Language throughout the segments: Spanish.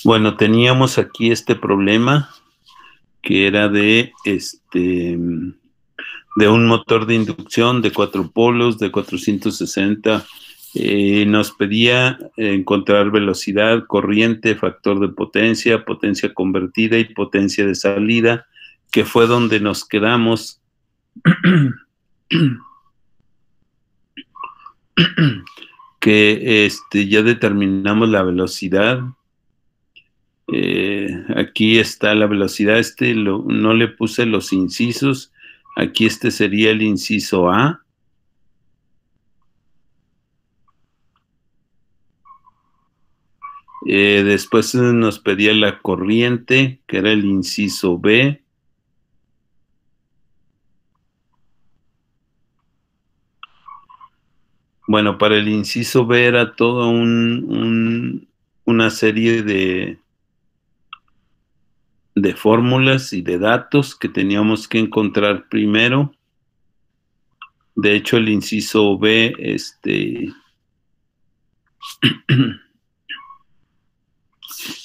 Bueno, teníamos aquí este problema que era de un motor de inducción de 4 polos de 460. Nos pedía encontrar velocidad, corriente, factor de potencia, potencia convertida y potencia de salida, que fue donde nos quedamos. Que ya determinamos la velocidad. Aquí está la velocidad. No le puse los incisos. Aquí este sería el inciso A. Después nos pedía la corriente, que era el inciso B. Bueno, para el inciso B era todo una serie de fórmulas y de datos que teníamos que encontrar primero. De hecho, el inciso B,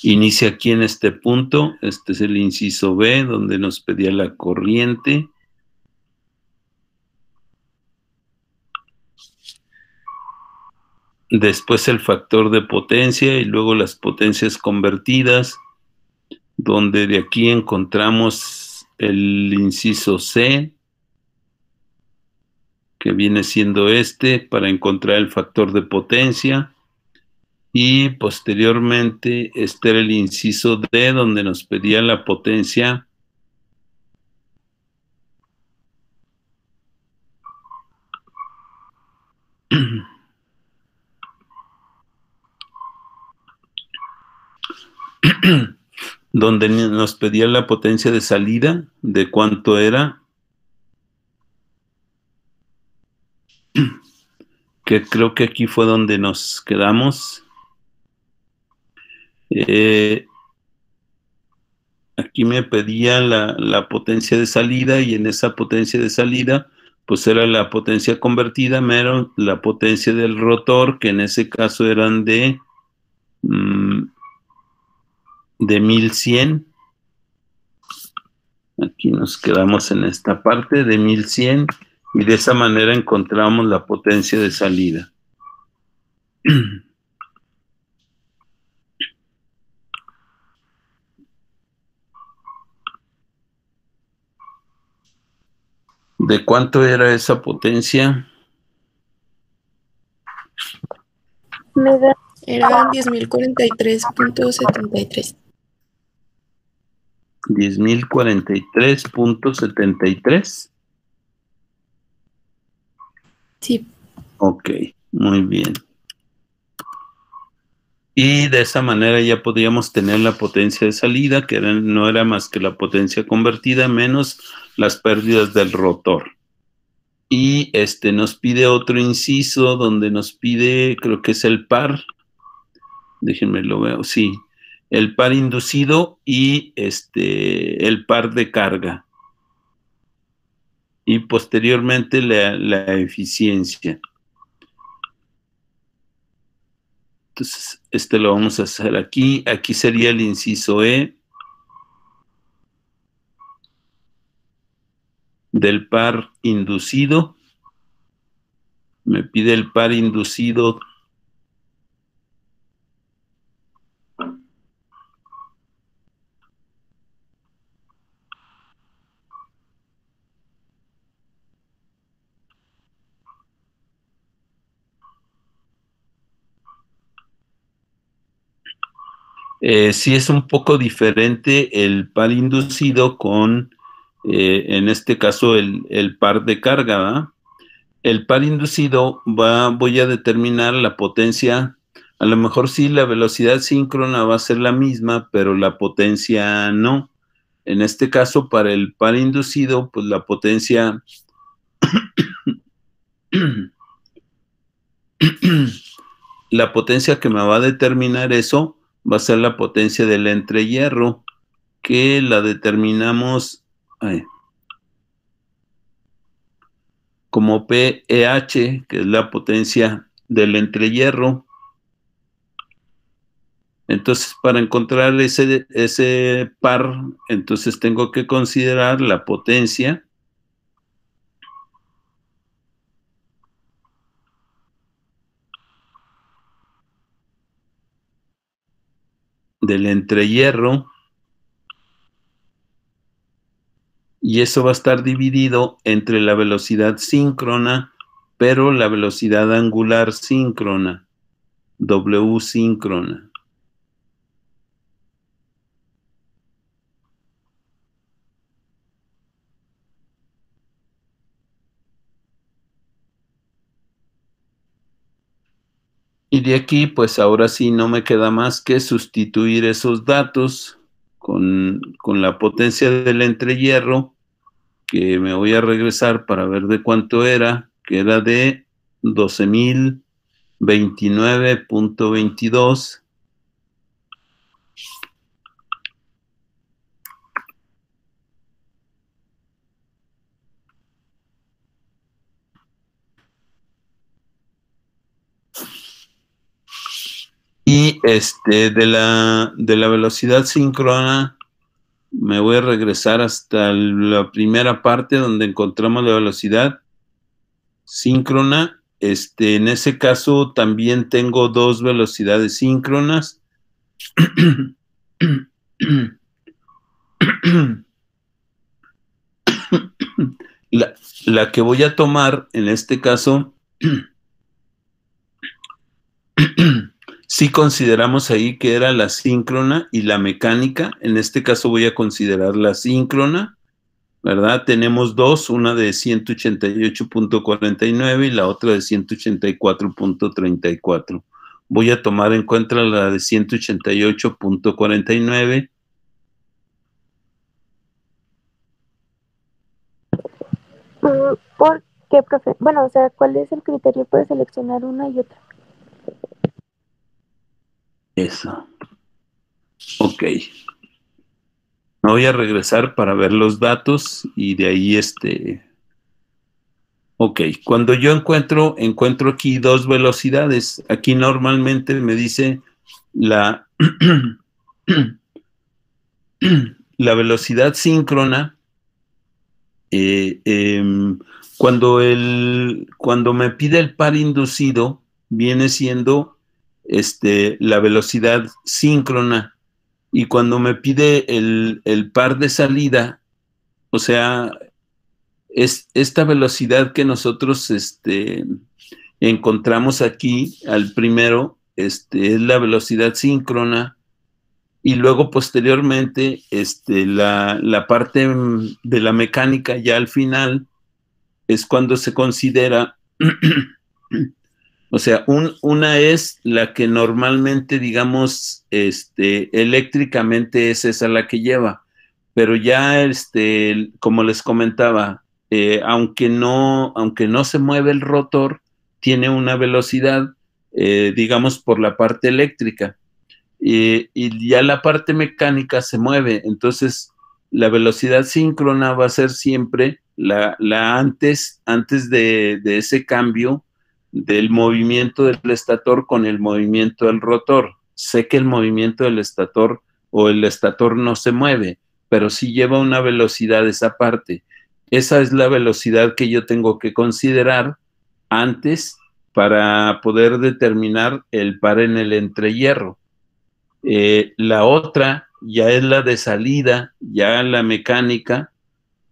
inicia aquí en este punto. Este es el inciso B, donde nos pedía la corriente. Después el factor de potencia y luego las potencias convertidas, donde de aquí encontramos el inciso C, que viene siendo para encontrar el factor de potencia. Y posteriormente este era el inciso D, donde nos pedía la potencia donde nos pedía la potencia de salida, de cuánto era, que creo que aquí fue donde nos quedamos. Aquí me pedía la potencia de salida, y en esa potencia de salida pues era la potencia convertida menos la potencia del rotor, que en ese caso eran de 1100. Aquí nos quedamos en esta parte de 1100, y de esa manera encontramos la potencia de salida. ¿De cuánto era esa potencia? Eran 10.043.73. 10.043.73. Sí. Ok, muy bien. Y de esa manera ya podíamos tener la potencia de salida, que no era más que la potencia convertida menos las pérdidas del rotor. Y nos pide otro inciso donde nos pide, creo que es el par. Déjenme lo veo, sí. El par inducido y el par de carga. Y posteriormente la eficiencia. Entonces, lo vamos a hacer aquí. Aquí sería el inciso E del par inducido. Me pide el par inducido . Sí es un poco diferente el par inducido con, en este caso, el par de carga, ¿verdad? El par inducido voy a determinar la potencia. A lo mejor sí, la velocidad síncrona va a ser la misma, pero la potencia no. En este caso, para el par inducido, pues la potencia la potencia que me va a determinar eso va a ser la potencia del entrehierro, que la determinamos como PEH, que es la potencia del entrehierro. Entonces, para encontrar ese par, entonces tengo que considerar la potencia del entrehierro, y eso va a estar dividido entre la velocidad síncrona, pero la velocidad angular síncrona, W síncrona. Y de aquí, pues ahora sí no me queda más que sustituir esos datos con la potencia del entrehierro, que me voy a regresar para ver de cuánto era, que era de 12.029.22. Y de la velocidad síncrona, me voy a regresar hasta la primera parte donde encontramos la velocidad síncrona. En ese caso también tengo dos velocidades síncronas. La que voy a tomar en este caso, si consideramos ahí que era la síncrona y la mecánica, en este caso voy a considerar la síncrona, ¿verdad? Tenemos dos, una de 188.49 y la otra de 184.34. Voy a tomar en cuenta la de 188.49. ¿Por qué, profe? Bueno, o sea, ¿cuál es el criterio para seleccionar una y otra? Eso. Ok. Me voy a regresar para ver los datos y de ahí Ok, cuando yo encuentro aquí dos velocidades. Aquí normalmente me dice la, la velocidad síncrona. Cuando me pide el par inducido, viene siendo la velocidad síncrona. Y cuando me pide el par de salida, o sea, es esta velocidad que nosotros encontramos aquí al primero, es la velocidad síncrona, y luego posteriormente la parte de la mecánica ya al final es cuando se considera, o sea, una es la que normalmente, digamos, eléctricamente es esa la que lleva, pero ya, como les comentaba, aunque no se mueve el rotor, tiene una velocidad, digamos, por la parte eléctrica, y ya la parte mecánica se mueve. Entonces la velocidad síncrona va a ser siempre la antes de ese cambio del movimiento del estator con el movimiento del rotor. Sé que el movimiento del estator o el estator no se mueve, pero sí lleva una velocidad esa parte. Esa es la velocidad que yo tengo que considerar antes para poder determinar el par en el entrehierro. La otra ya es la de salida, ya la mecánica,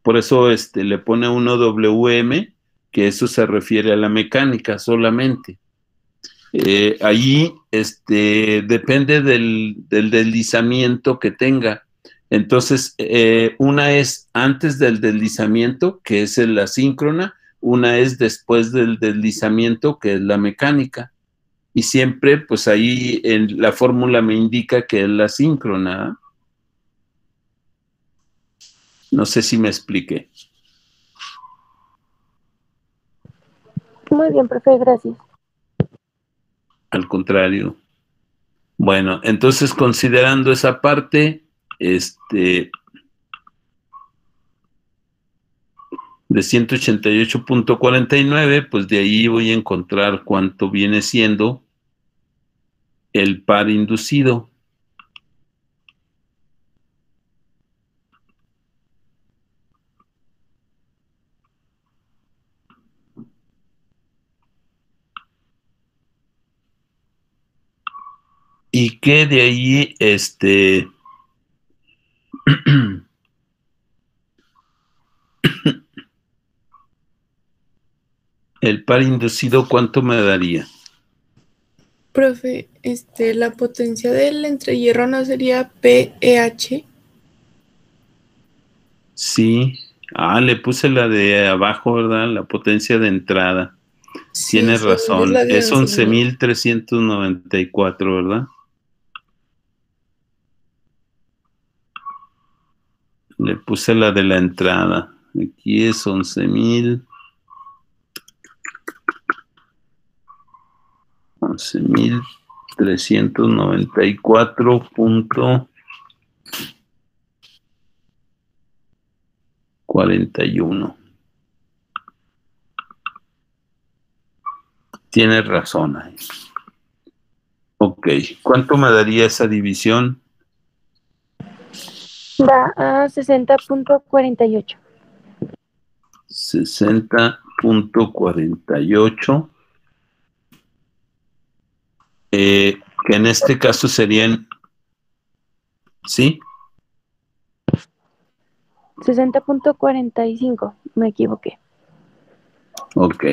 por eso le pone uno WM, que eso se refiere a la mecánica solamente. Allí depende del deslizamiento que tenga. Entonces, una es antes del deslizamiento, que es la síncrona, una es después del deslizamiento, que es la mecánica. Y siempre, pues ahí en la fórmula me indica que es la síncrona. No sé si me expliqué. Muy bien, profe, gracias. Al contrario. Bueno, entonces considerando esa parte, de 188.49, pues de ahí voy a encontrar cuánto viene siendo el par inducido. y que de ahí, el par inducido, ¿cuánto me daría? Profe, la potencia del entrehierro no sería PEH. Sí. Le puse la de abajo, ¿verdad? La potencia de entrada. Sí, Tienes según yo es razón. la de Es 11.000. 11.394, ¿verdad? Le puse la de la entrada. Aquí es 11.394.41. Tienes razón ahí. Ok, ¿cuánto me daría esa división? Da a 60.48. 60.48. Que en este caso serían, ¿sí? 60.45, me equivoqué. Ok,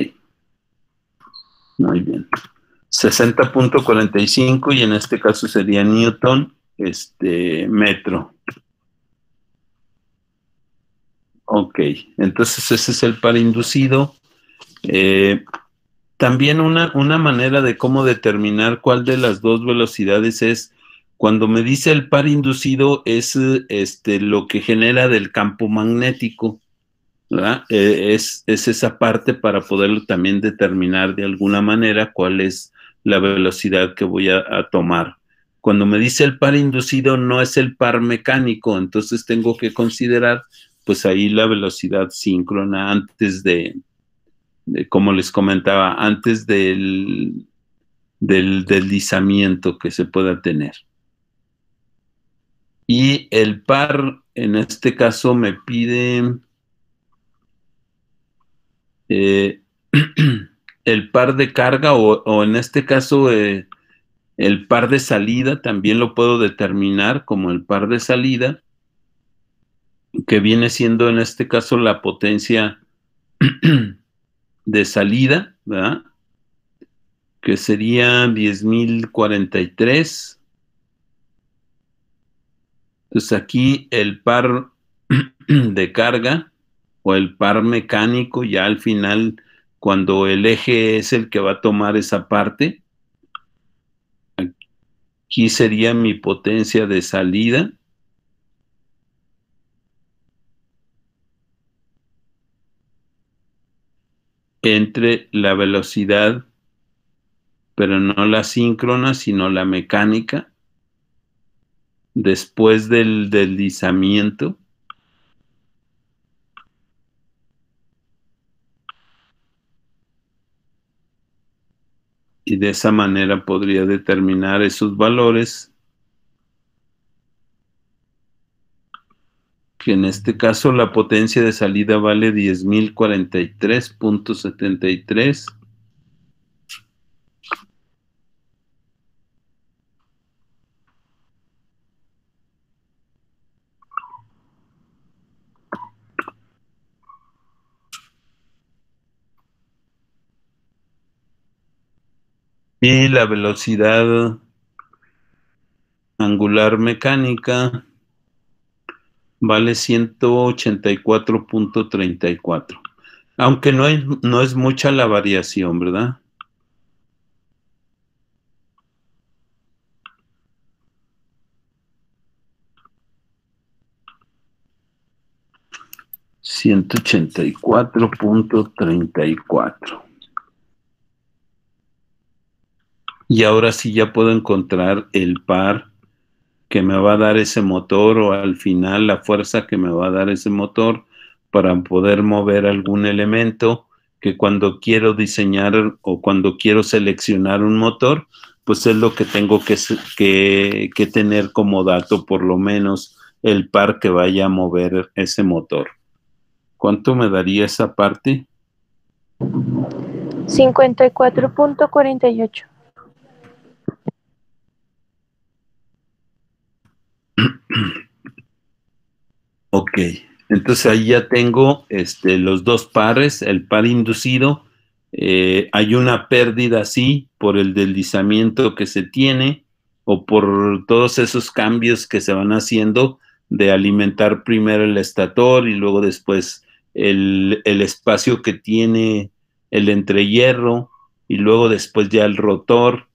muy bien. 60.45 y en este caso sería Newton, metro. Ok, entonces ese es el par inducido. También una manera de cómo determinar cuál de las dos velocidades es, cuando me dice el par inducido, es lo que genera del campo magnético, ¿verdad? Es esa parte para poderlo también determinar de alguna manera cuál es la velocidad que voy a tomar. Cuando me dice el par inducido, no es el par mecánico, entonces tengo que considerar, pues ahí la velocidad síncrona antes como les comentaba, antes del deslizamiento que se pueda tener. Y el par, en este caso, me pide el par de carga o en este caso el par de salida, también lo puedo determinar como el par de salida, que viene siendo en este caso la potencia de salida, ¿verdad? Que sería 10.043. Entonces aquí el par de carga o el par mecánico, ya al final, cuando el eje es el que va a tomar esa parte, aquí sería mi potencia de salida. Entre la velocidad, pero no la síncrona, sino la mecánica, después del deslizamiento. Y de esa manera podría determinar esos valores, que en este caso la potencia de salida vale 10.043.73. Y la velocidad angular mecánica vale 184.34. Aunque no es mucha la variación, ¿verdad? $184.34. Y ahora sí ya puedo encontrar el par que me va a dar ese motor, o al final la fuerza que me va a dar ese motor para poder mover algún elemento, que cuando quiero diseñar o cuando quiero seleccionar un motor, pues es lo que tengo que tener como dato, por lo menos el par que vaya a mover ese motor. ¿Cuánto me daría esa parte? 54.48. Ok, entonces ahí ya tengo los dos pares, el par inducido, hay una pérdida sí por el deslizamiento que se tiene o por todos esos cambios que se van haciendo de alimentar primero el estator y luego después el espacio que tiene el entrehierro y luego después ya el rotor.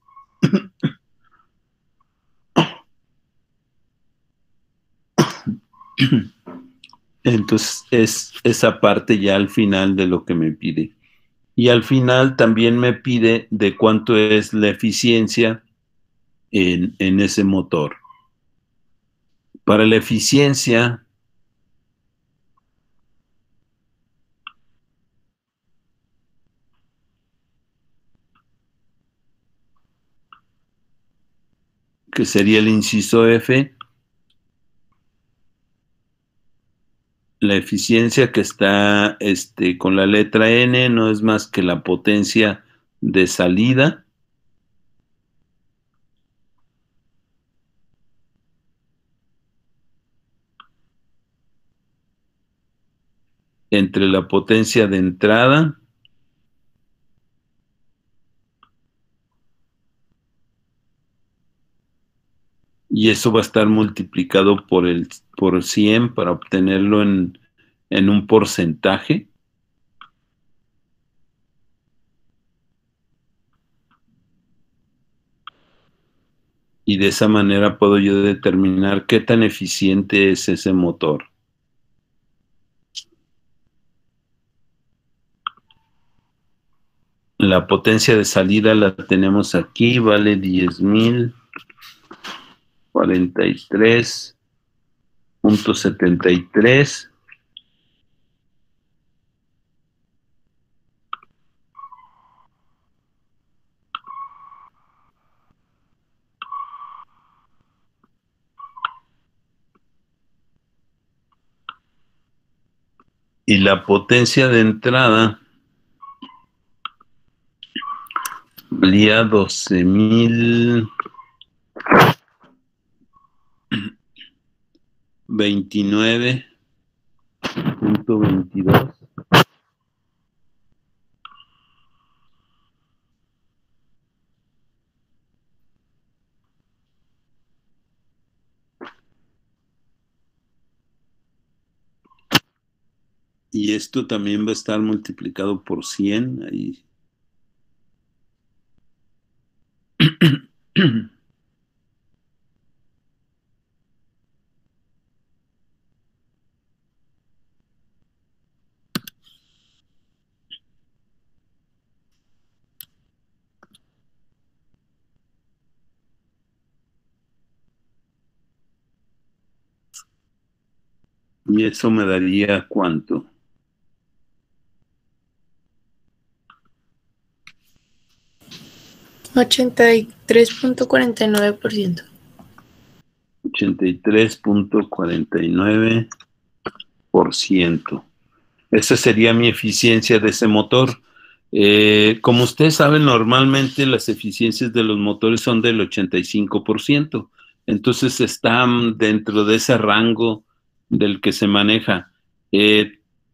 Entonces es esa parte ya al final de lo que me pide. Y al final también me pide de cuánto es la eficiencia en ese motor. Para la eficiencia, que sería el inciso F, la eficiencia que está con la letra N no es más que la potencia de salida entre la potencia de entrada y eso va a estar multiplicado por 100 para obtenerlo en un porcentaje. Y de esa manera puedo yo determinar qué tan eficiente es ese motor. La potencia de salida la tenemos aquí, vale 10.043.73. Y la potencia de entrada valía 12.029.22. Y esto también va a estar multiplicado por 100 ahí. Y eso me daría ¿cuánto? 83.49%. 83.49%. Esa sería mi eficiencia de ese motor. Como ustedes saben, normalmente las eficiencias de los motores son del 85%. Entonces están dentro de ese rango del que se maneja.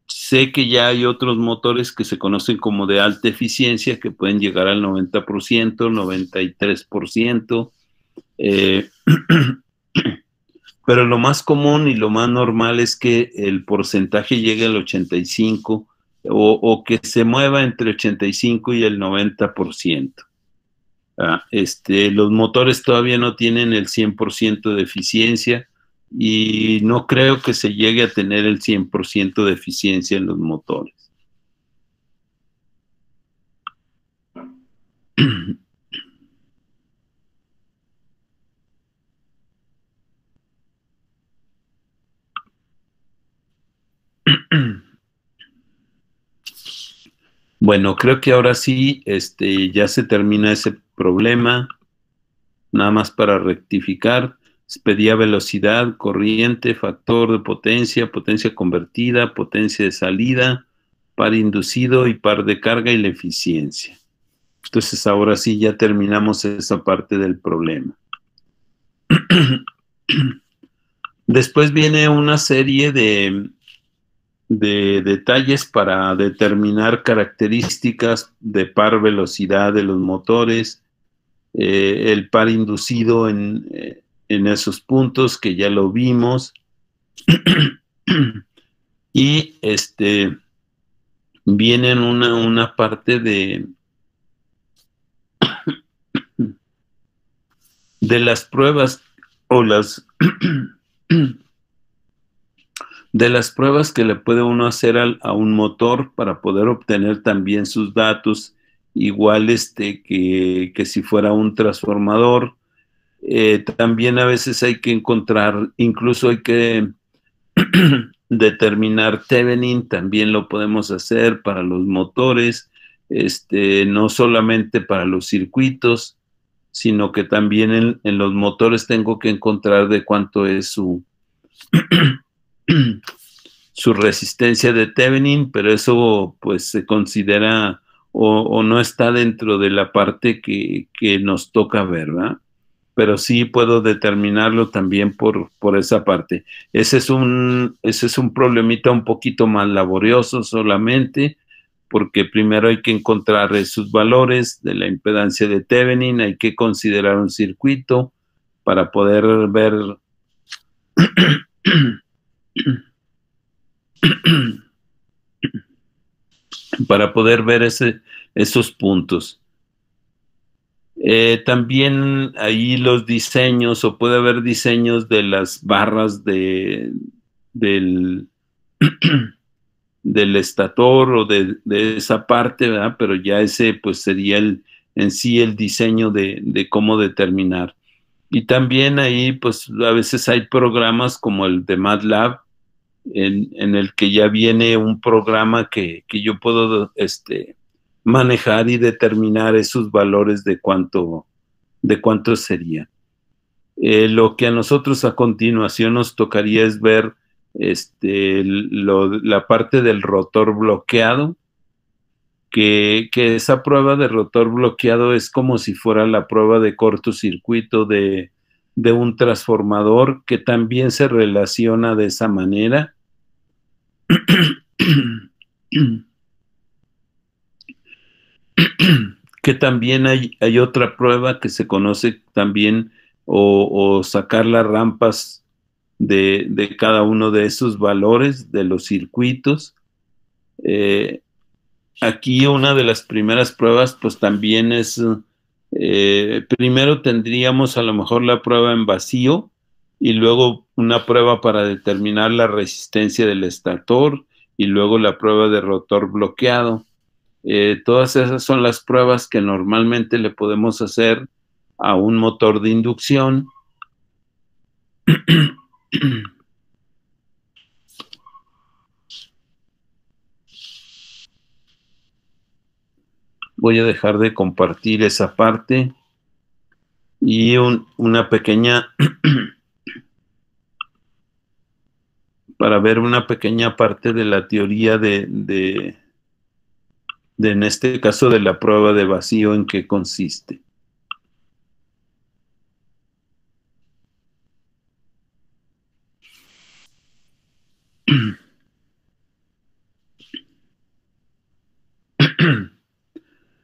Sé que ya hay otros motores que se conocen como de alta eficiencia, que pueden llegar al 90%, 93%. Pero lo más común y lo más normal es que el porcentaje llegue al 85% o que se mueva entre 85 y el 90%. Los motores todavía no tienen el 100% de eficiencia y no creo que se llegue a tener el 100% de eficiencia en los motores. Bueno, creo que ahora sí ya se termina ese problema. Nada más para rectificar, pedía velocidad, corriente, factor de potencia, potencia convertida, potencia de salida, par inducido y par de carga y la eficiencia. Entonces ahora sí ya terminamos esa parte del problema. Después viene una serie de detalles para determinar características de par velocidad de los motores, el par inducido en esos puntos que ya lo vimos. Y viene una parte de las pruebas o de las pruebas que le puede uno hacer a un motor para poder obtener también sus datos, igual que si fuera un transformador. También a veces hay que encontrar, incluso hay que determinar Thevenin, también lo podemos hacer para los motores, no solamente para los circuitos, sino que también en los motores tengo que encontrar de cuánto es su resistencia de Thevenin, pero eso pues se considera o no está dentro de la parte que nos toca ver, ¿verdad? Pero sí puedo determinarlo también por esa parte. Ese es un problemita un poquito más laborioso solamente, porque primero hay que encontrar sus valores de la impedancia de Thevenin, hay que considerar un circuito para poder ver esos puntos. También ahí los diseños, o puede haber diseños de las barras del estator o de esa parte, ¿verdad? Pero ya ese pues sería en sí el diseño de cómo determinar. Y también ahí pues a veces hay programas como el de MATLAB, en el que ya viene un programa que yo puedo manejar y determinar esos valores de cuánto sería. Lo que a nosotros a continuación nos tocaría es ver la parte del rotor bloqueado, que esa prueba de rotor bloqueado es como si fuera la prueba de cortocircuito de un transformador, que también se relaciona de esa manera. Que también hay otra prueba que se conoce también, o sacar las rampas de cada uno de esos valores de los circuitos. Aquí una de las primeras pruebas pues también es, primero tendríamos a lo mejor la prueba en vacío y luego una prueba para determinar la resistencia del estator y luego la prueba de rotor bloqueado. Todas esas son las pruebas que normalmente le podemos hacer a un motor de inducción. Voy a dejar de compartir esa parte y una pequeña para ver una pequeña parte de la teoría de en este caso de la prueba de vacío, en qué consiste.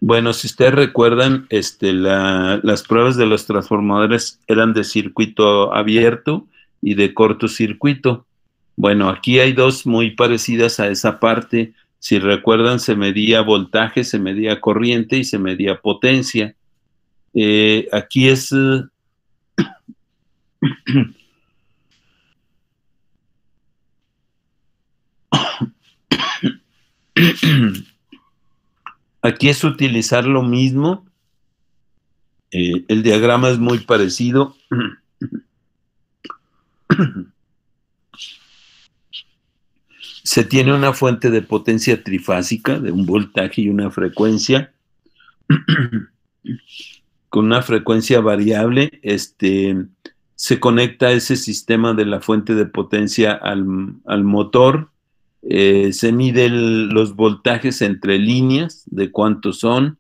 Bueno, si ustedes recuerdan, las pruebas de los transformadores eran de circuito abierto y de cortocircuito. Bueno, aquí hay dos muy parecidas a esa parte. Si recuerdan, se medía voltaje, se medía corriente y se medía potencia. Aquí es... Aquí es utilizar lo mismo. El diagrama es muy parecido. Se tiene una fuente de potencia trifásica de un voltaje y una frecuencia con una frecuencia variable. Se conecta ese sistema de la fuente de potencia al motor. Se miden los voltajes entre líneas, de cuántos son.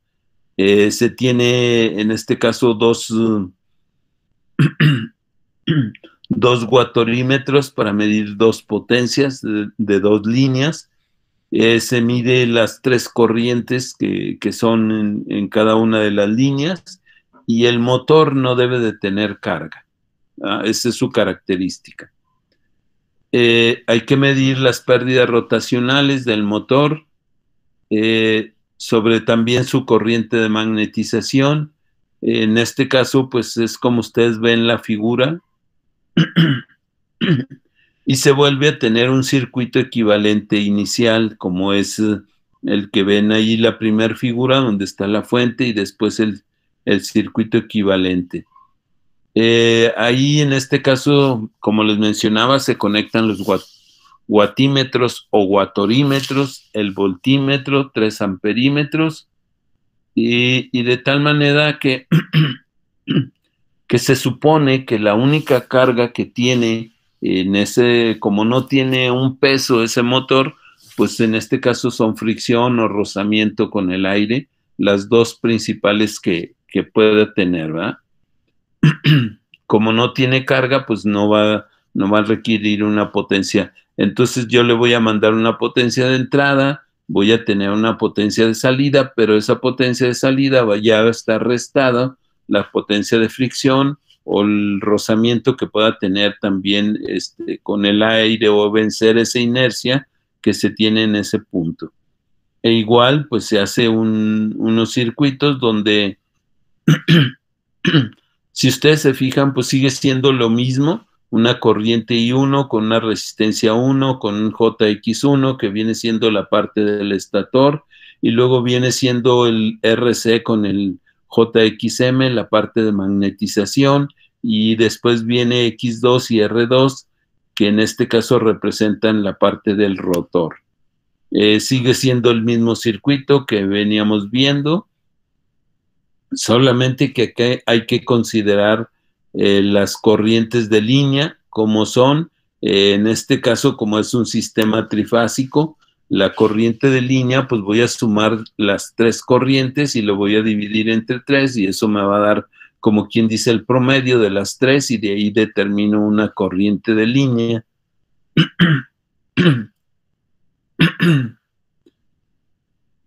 Se tiene, en este caso, 2 watorímetros para medir 2 potencias de 2 líneas. Se mide las 3 corrientes que son en cada una de las líneas, y el motor no debe de tener carga. Esa es su característica. Hay que medir las pérdidas rotacionales del motor, sobre también su corriente de magnetización. En este caso, pues es como ustedes ven la figura, y se vuelve a tener un circuito equivalente inicial, como es el que ven ahí, la primera figura, donde está la fuente, y después el circuito equivalente. Ahí en este caso, como les mencionaba, se conectan los watímetros o watorímetros, el voltímetro, 3 amperímetros, y de tal manera que, que se supone que la única carga que tiene en ese, como no tiene un peso ese motor, pues en este caso son fricción o rozamiento con el aire, las dos principales que puede tener, ¿verdad? Como no tiene carga, pues no va a requerir una potencia. Entonces yo le voy a mandar una potencia de entrada, voy a tener una potencia de salida, pero esa potencia de salida ya va a estar restada la potencia de fricción o el rozamiento que pueda tener también con el aire, o vencer esa inercia que se tiene en ese punto. E igual, pues se hace unos circuitos donde si ustedes se fijan, pues sigue siendo lo mismo, una corriente I1 con una resistencia 1, con un JX1 que viene siendo la parte del estator, y luego viene siendo el RC con el JXM, la parte de magnetización, y después viene X2 y R2, que en este caso representan la parte del rotor. Sigue siendo el mismo circuito que veníamos viendo, solamente que aquí hay que considerar las corrientes de línea, como son, en este caso, como es un sistema trifásico, la corriente de línea, pues voy a sumar las 3 corrientes y lo voy a dividir entre 3, y eso me va a dar, como quien dice, el promedio de las 3, y de ahí determino una corriente de línea.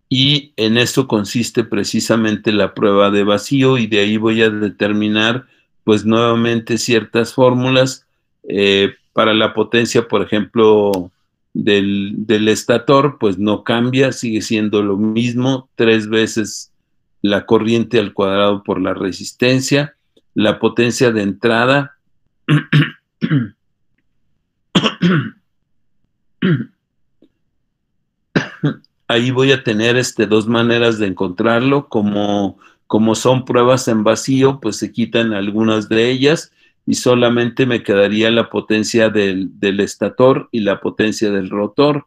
Y en eso consiste precisamente la prueba de vacío, y de ahí voy a determinar pues nuevamente ciertas fórmulas para la potencia, por ejemplo, del estator, pues no cambia, sigue siendo lo mismo, 3 veces la corriente al cuadrado por la resistencia. La potencia de entrada ahí voy a tener 2 maneras de encontrarlo. Como son pruebas en vacío, pues se quitan algunas de ellas y solamente me quedaría la potencia del estator y la potencia del rotor.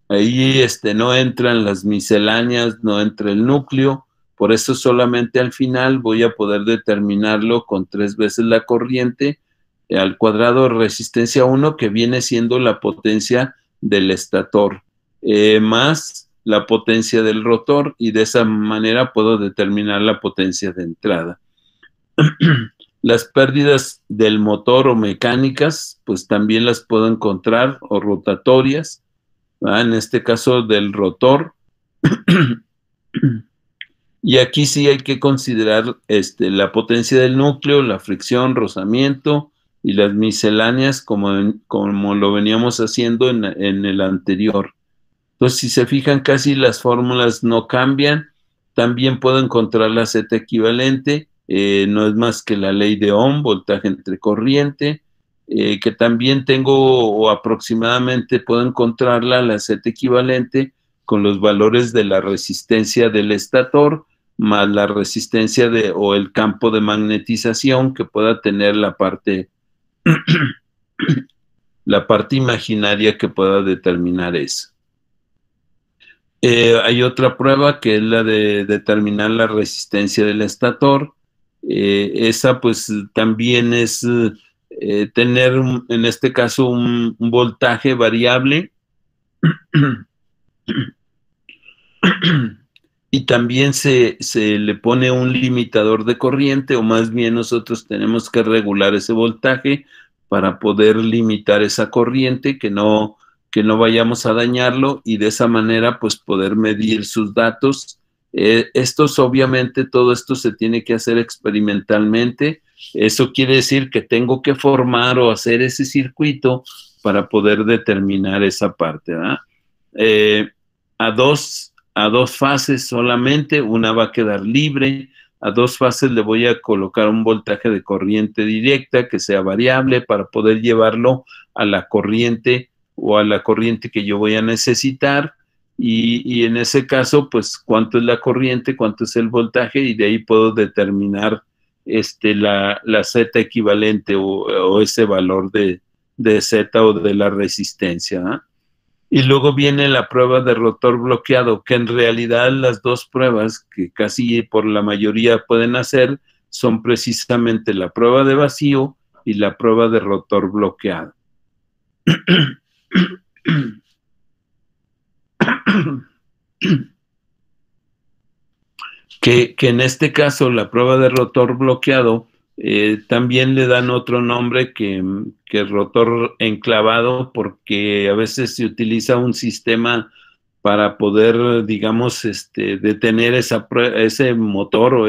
Ahí no entran las misceláneas, no entra el núcleo, por eso solamente al final voy a poder determinarlo con 3 veces la corriente al cuadrado resistencia 1, que viene siendo la potencia del estator, más la potencia del rotor, y de esa manera puedo determinar la potencia de entrada. Las pérdidas del motor o mecánicas, pues también las puedo encontrar, o rotatorias, ¿verdad? En este caso del rotor. Y aquí sí hay que considerar la potencia del núcleo, la fricción, rozamiento y las misceláneas, como lo veníamos haciendo en el anterior. Entonces, si se fijan, casi las fórmulas no cambian. También puedo encontrar la Z equivalente, no es más que la ley de Ohm, voltaje entre corriente, que también tengo, o aproximadamente puedo encontrarla, la Z equivalente, con los valores de la resistencia del estator, más la resistencia o el campo de magnetización que pueda tener la parte imaginaria que pueda determinar eso. Hay otra prueba que es la de determinar la resistencia del estator. Esa pues también es tener en este caso un voltaje variable y también se le pone un limitador de corriente, o más bien nosotros tenemos que regular ese voltaje para poder limitar esa corriente, que no vayamos a dañarlo y de esa manera pues poder medir sus datos. Estos obviamente, todo esto se tiene que hacer experimentalmente. Eso quiere decir que tengo que formar o hacer ese circuito para poder determinar esa parte, ¿verdad? A dos fases solamente, una va a quedar libre. A dos fases le voy a colocar un voltaje de corriente directa que sea variable para poder llevarlo a la corriente o a la corriente que yo voy a necesitar. Y en ese caso, pues, cuánto es la corriente, cuánto es el voltaje, y de ahí puedo determinar la Z equivalente o ese valor de Z o de la resistencia, ¿eh? Y luego viene la prueba de rotor bloqueado, que en realidad las dos pruebas que casi por la mayoría pueden hacer son precisamente la prueba de vacío y la prueba de rotor bloqueado. Que en este caso la prueba de rotor bloqueado también le dan otro nombre que rotor enclavado, porque a veces se utiliza un sistema para poder, digamos, detener ese motor o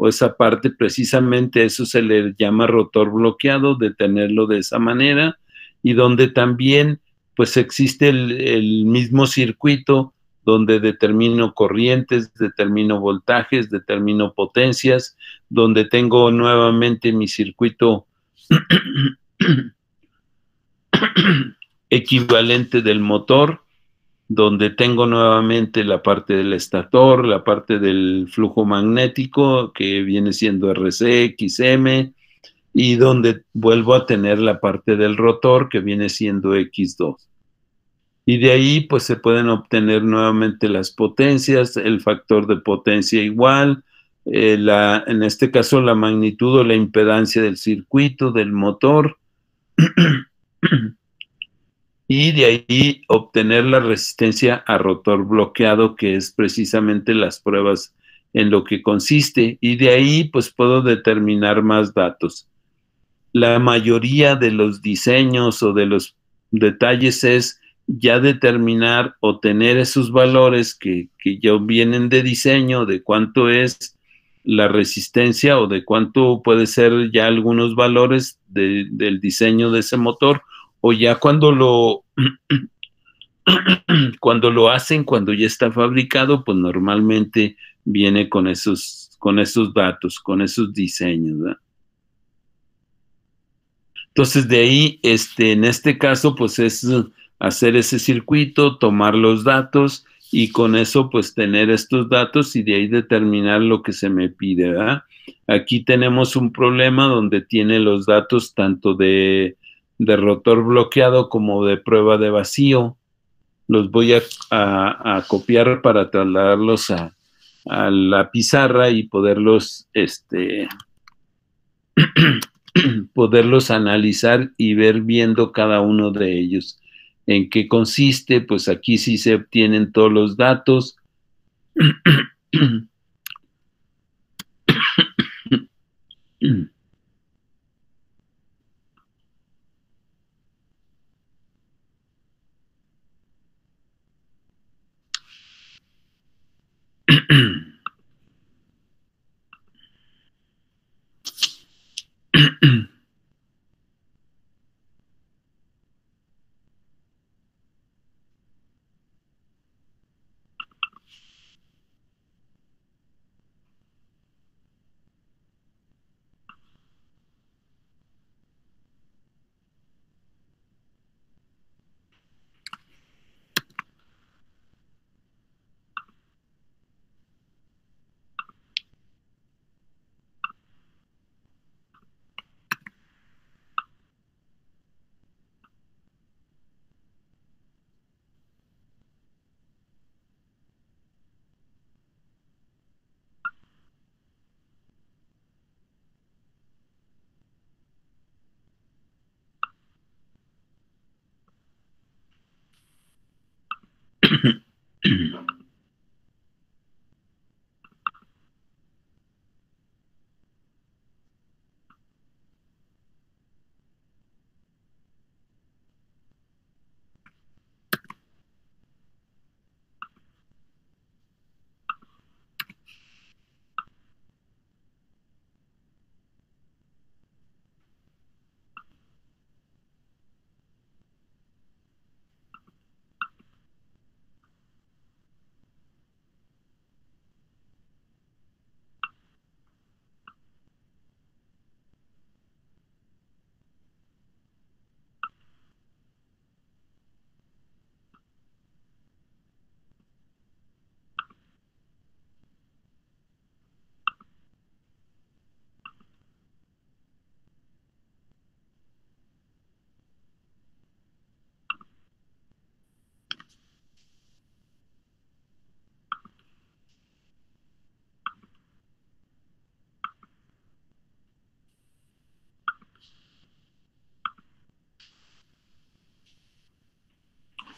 esa parte. Precisamente eso se le llama rotor bloqueado, detenerlo de esa manera, y donde también pues existe el mismo circuito donde determino corrientes, determino voltajes, determino potencias, donde tengo nuevamente mi circuito equivalente del motor, donde tengo nuevamente la parte del estator, la parte del flujo magnético, que viene siendo RC, XM, y donde vuelvo a tener la parte del rotor, que viene siendo X2. Y de ahí pues se pueden obtener nuevamente las potencias, el factor de potencia igual, en este caso la magnitud o la impedancia del circuito, del motor, y de ahí obtener la resistencia a rotor bloqueado, que es precisamente las pruebas en lo que consiste, y de ahí pues puedo determinar más datos. La mayoría de los diseños o de los detalles es ya determinar o tener esos valores que ya vienen de diseño, de cuánto es la resistencia o de cuánto puede ser ya algunos valores del diseño de ese motor, o ya cuando lo hacen, cuando ya está fabricado, pues normalmente viene con esos datos, con esos diseños, ¿verdad? Entonces, de ahí, en este caso, pues es hacer ese circuito, tomar los datos y con eso, pues tener estos datos y de ahí determinar lo que se me pide, ¿verdad? Aquí tenemos un problema donde tiene los datos tanto de rotor bloqueado como de prueba de vacío. Los voy a copiar para trasladarlos a la pizarra y poderlos, poderlos analizar y ver viendo cada uno de ellos. ¿En qué consiste? Pues aquí sí se obtienen todos los datos.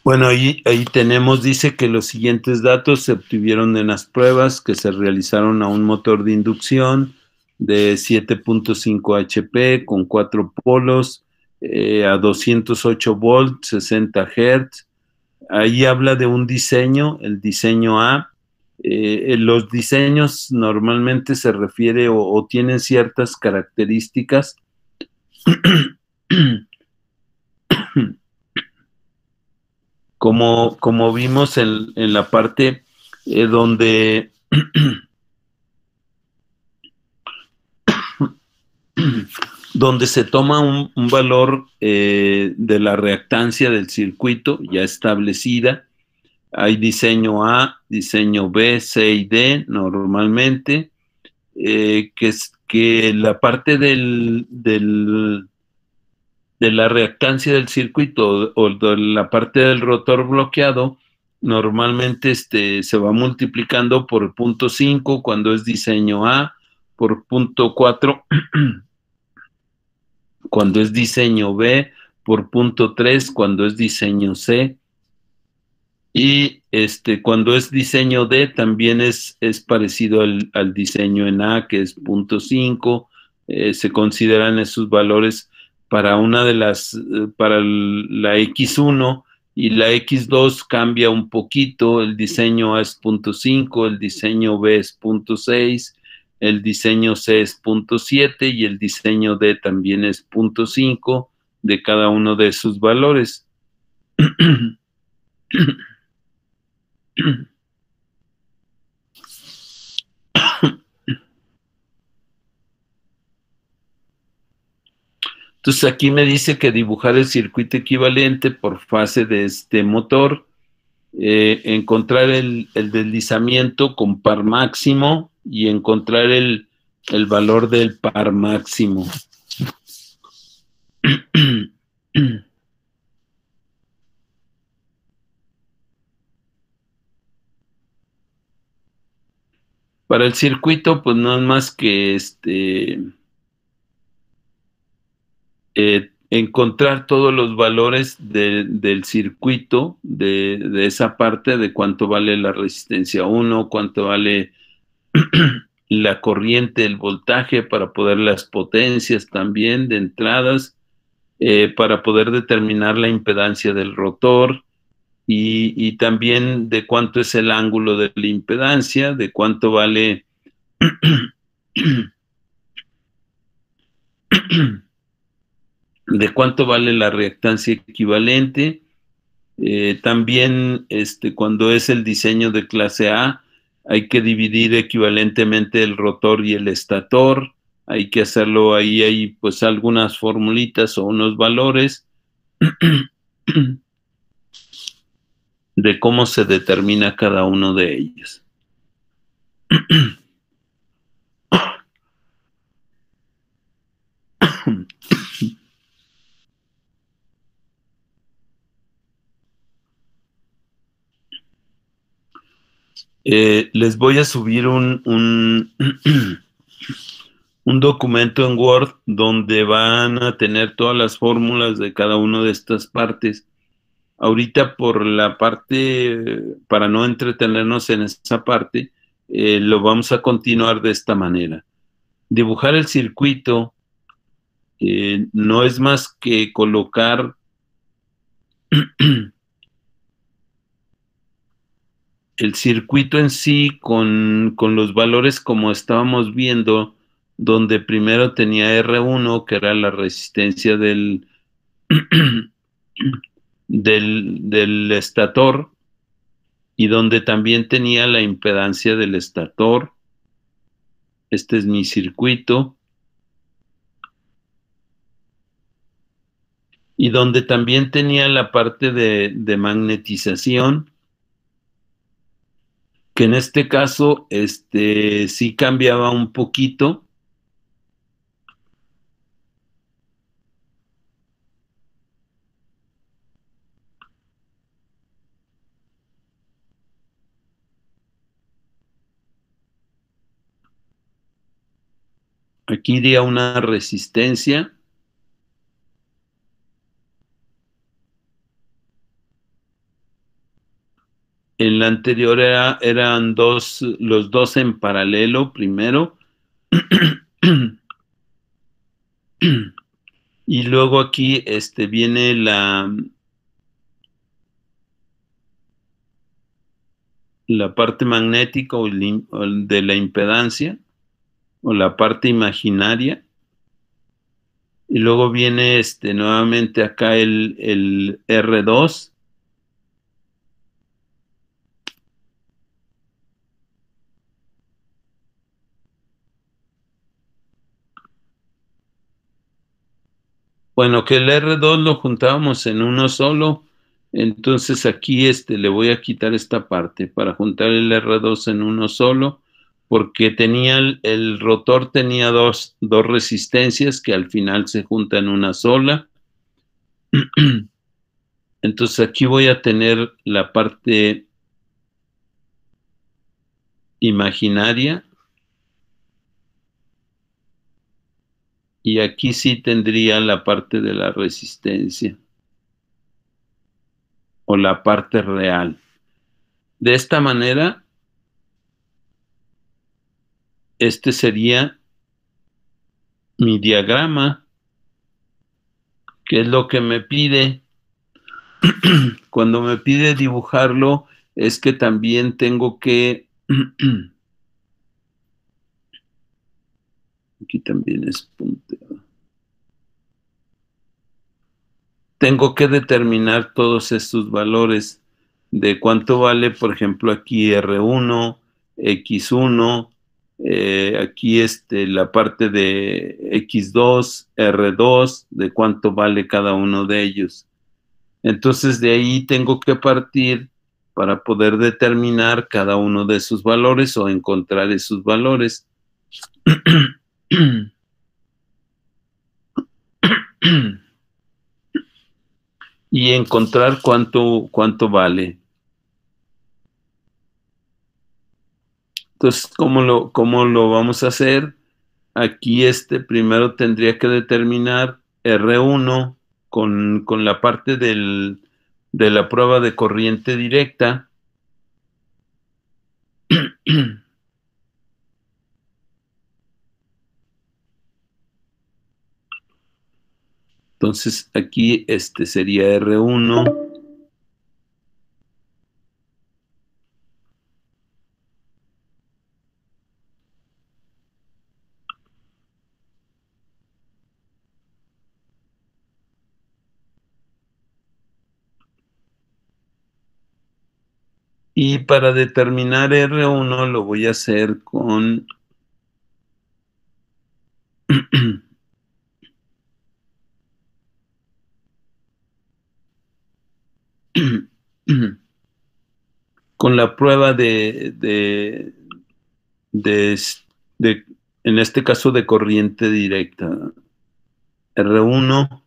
Bueno, ahí tenemos, dice que los siguientes datos se obtuvieron en las pruebas que se realizaron a un motor de inducción de 7.5 HP con 4 polos a 208 volts, 60 Hz. Ahí habla de un diseño, el diseño A. Los diseños normalmente se refiere o tienen ciertas características como vimos en la parte donde, donde se toma un valor de la reactancia del circuito ya establecida. Hay diseño A, diseño B, C y D normalmente, que la parte de la reactancia del circuito o de la parte del rotor bloqueado normalmente se va multiplicando por 0.5 cuando es diseño A, por 0.4 cuando es diseño B, por 0.3 cuando es diseño C, y cuando es diseño D también es parecido al diseño en A, que es 0.5. Se consideran esos valores para una de las, para la X1, y la X2 cambia un poquito. El diseño A es 0.5, el diseño B es 0.6, el diseño C es 0.7 y el diseño D también es 0.5 de cada uno de sus valores. Entonces aquí me dice que dibujar el circuito equivalente por fase de este motor, encontrar el deslizamiento con par máximo y encontrar el valor del par máximo. Para el circuito, pues no es más que encontrar todos los valores del circuito, de esa parte, de cuánto vale la resistencia 1, cuánto vale la corriente, el voltaje, para poder las potencias también de entradas, para poder determinar la impedancia del rotor, y también de cuánto es el ángulo de la impedancia, de cuánto vale de cuánto vale la reactancia equivalente. También cuando es el diseño de clase A, hay que dividir equivalentemente el rotor y el estator. Hay que hacerlo, ahí hay pues algunas formulitas o unos valores de cómo se determina cada uno de ellos. Les voy a subir un documento en Word donde van a tener todas las fórmulas de cada una de estas partes. Ahorita por la parte, para no entretenernos en esa parte, lo vamos a continuar de esta manera. Dibujar el circuito no es más que colocar el circuito en sí con los valores como estábamos viendo, donde primero tenía R1, que era la resistencia del estator, y donde también tenía la impedancia del estator. Este es mi circuito. Y donde también tenía la parte de magnetización, que en este caso sí cambiaba un poquito. Aquí iría una resistencia. En la anterior eran los dos en paralelo primero. Y luego aquí viene la parte magnética o de la impedancia o la parte imaginaria. Y luego viene nuevamente acá el R2. Bueno, que el R2 lo juntábamos en uno solo, entonces aquí le voy a quitar esta parte para juntar el R2 en uno solo, porque tenía el rotor tenía dos resistencias que al final se juntan en una sola. Entonces aquí voy a tener la parte imaginaria. Y aquí sí tendría la parte de la resistencia o la parte real. De esta manera, este sería mi diagrama, que es lo que me pide. Cuando me pide dibujarlo, es que también tengo que... Aquí también es punteado. Tengo que determinar todos estos valores de cuánto vale, por ejemplo, aquí R1, X1, aquí la parte de X2, R2, de cuánto vale cada uno de ellos. Entonces de ahí tengo que partir para poder determinar cada uno de esos valores o encontrar esos valores. Y encontrar cuánto vale. Entonces, ¿cómo lo vamos a hacer? Aquí primero tendría que determinar R1 con la parte de la prueba de corriente directa. Entonces aquí sería R1. Y para determinar R1 lo voy a hacer con con la prueba en este caso de corriente directa. R1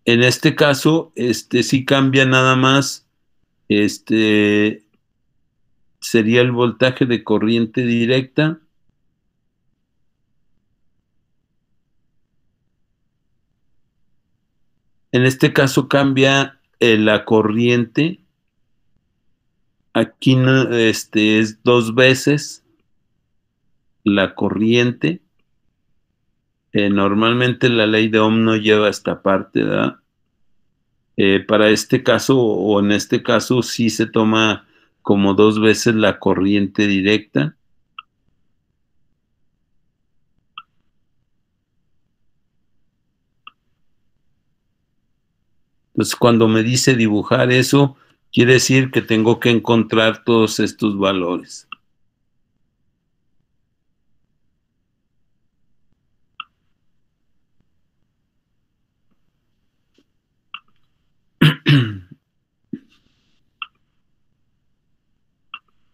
en este caso, sí cambia nada más, sería el voltaje de corriente directa. En este caso cambia la corriente. Aquí no, es 2 veces la corriente. Normalmente la ley de Ohm no lleva esta parte, ¿verdad? Para este caso, o en este caso, sí se toma como 2 veces la corriente directa. Entonces, cuando me dice dibujar eso, quiere decir que tengo que encontrar todos estos valores.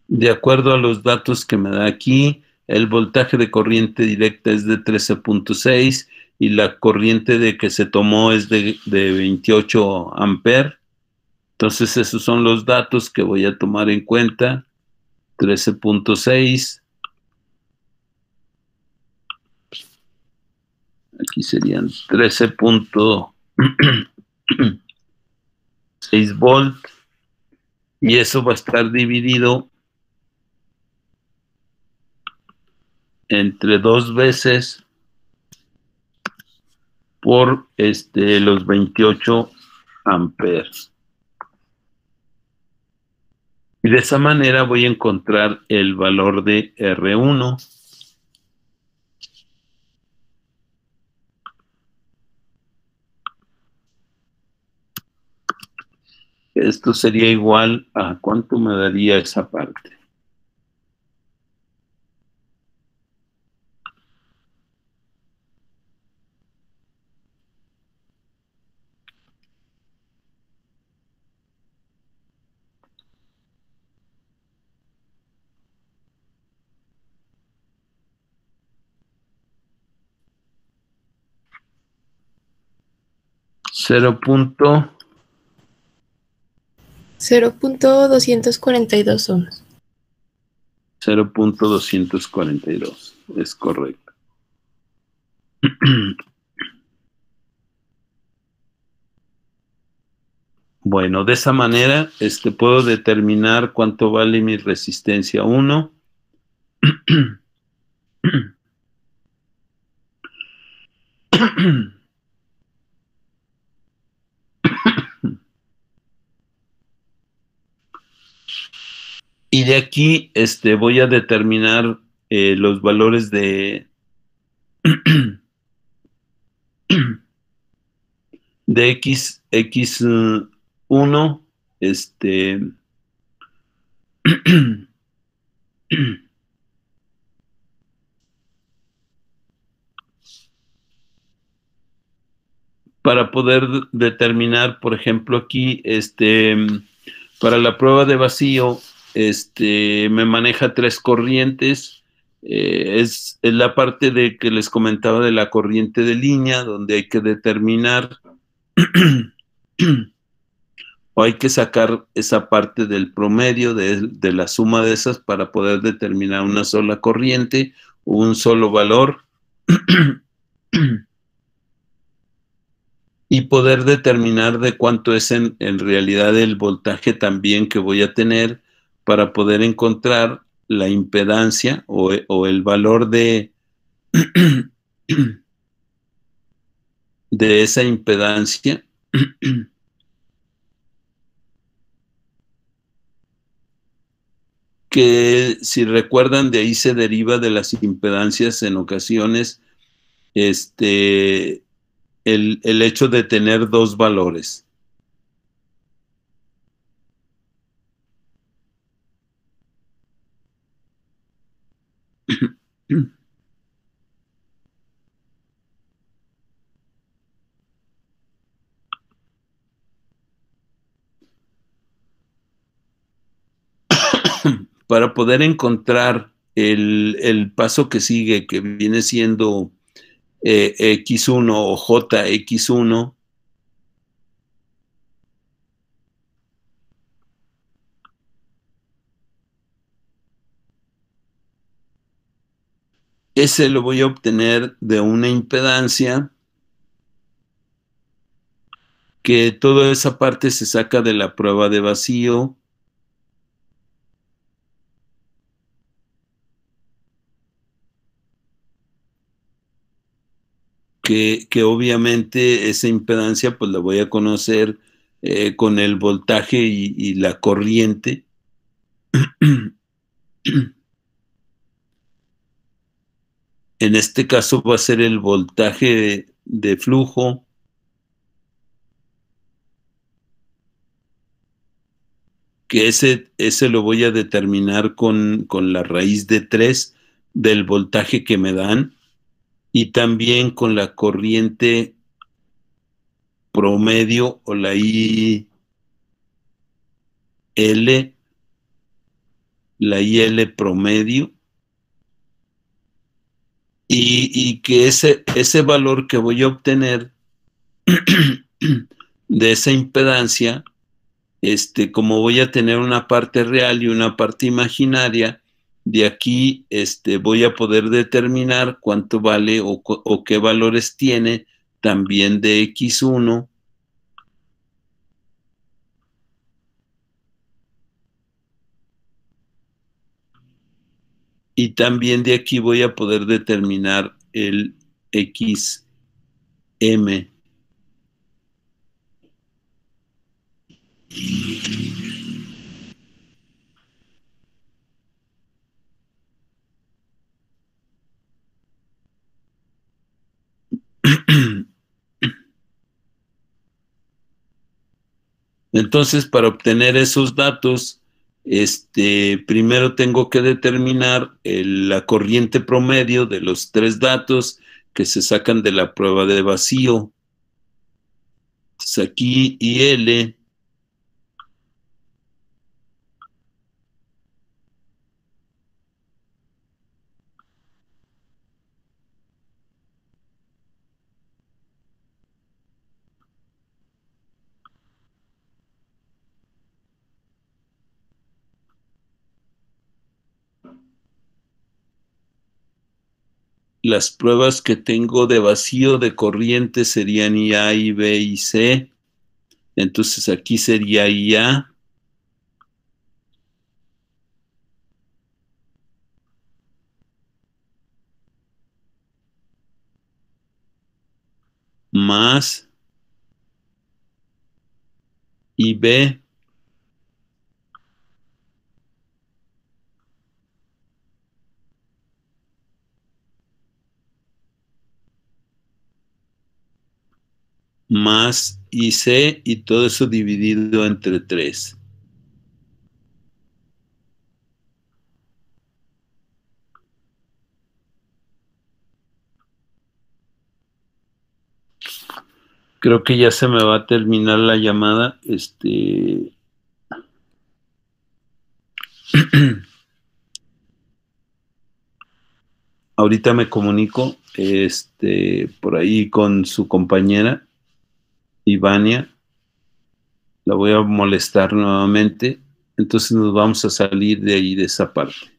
De acuerdo a los datos que me da aquí, el voltaje de corriente directa es de 13.6 y la corriente de que se tomó es de 28 amperes. Entonces esos son los datos que voy a tomar en cuenta. 13.6 aquí serían 13.6 volt, y eso va a estar dividido entre 2 veces por los 28 amperes. Y de esa manera voy a encontrar el valor de R1. Esto sería igual a ¿cuánto me daría esa parte? Cero punto 0.242 ohms. 0.242, es correcto. Bueno, de esa manera puedo determinar cuánto vale mi resistencia 1. Y de aquí voy a determinar los valores de X1, para poder determinar, por ejemplo, aquí, para la prueba de vacío, me maneja 3 corrientes. Es la parte de que les comentaba de la corriente de línea, donde hay que determinar o hay que sacar esa parte del promedio de la suma de esas para poder determinar una sola corriente o un solo valor y poder determinar de cuánto es en realidad el voltaje también que voy a tener para poder encontrar la impedancia o el valor de esa impedancia que, si recuerdan, de ahí se deriva de las impedancias en ocasiones el hecho de tener 2 valores. Para poder encontrar el paso que sigue, que viene siendo X1 o JX1, ese lo voy a obtener de una impedancia que toda esa parte se saca de la prueba de vacío. Que obviamente esa impedancia pues la voy a conocer con el voltaje y la corriente. En este caso va a ser el voltaje de flujo, que ese lo voy a determinar con la raíz de 3 del voltaje que me dan, y también con la corriente promedio o la IL promedio, y que ese valor que voy a obtener de esa impedancia, como voy a tener una parte real y una parte imaginaria, De aquí voy a poder determinar cuánto vale o qué valores tiene también de X1. Y también de aquí voy a poder determinar el XM. Entonces, para obtener esos datos, primero tengo que determinar la corriente promedio de los 3 datos que se sacan de la prueba de vacío. Entonces, aquí IL las pruebas que tengo de vacío de corriente serían IA, IB y C. Entonces aquí sería IA más IB más IC, y todo eso dividido entre 3. Creo que ya se me va a terminar la llamada. Ahorita me comunico por ahí con su compañera Ivania. La voy a molestar nuevamente. Entonces nos vamos a salir de ahí, de esa parte.